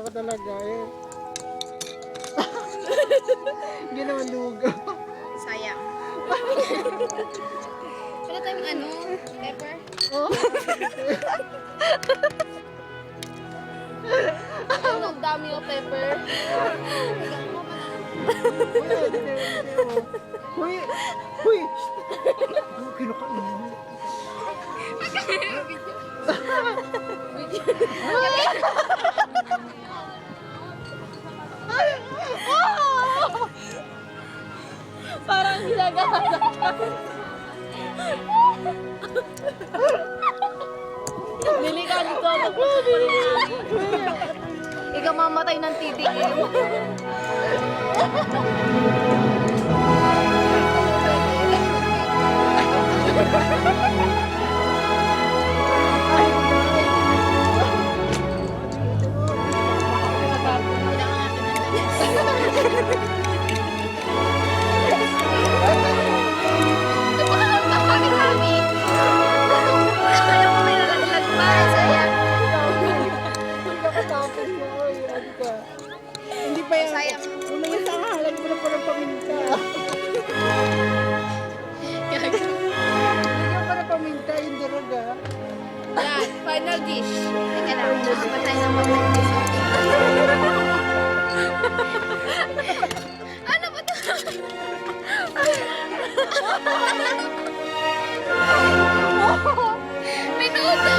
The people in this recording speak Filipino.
ka talaga eh. Hindi naman lugaw. Sayang. Wala tayong ano, pepper. Oh. Ang dami yung pepper. Huy! Huy! Kinakain mo. Parang hilagahan ka. Delikado to. Ikaw mamatay ng titigil. Hindi pa yan. Sayang. Una yung tangalan mo na parang paminta. Hindi ka parang paminta, yung diraga. Yan, final dish. Teka lang, nakapatay na mag dish. Ano ba ito? Minuto!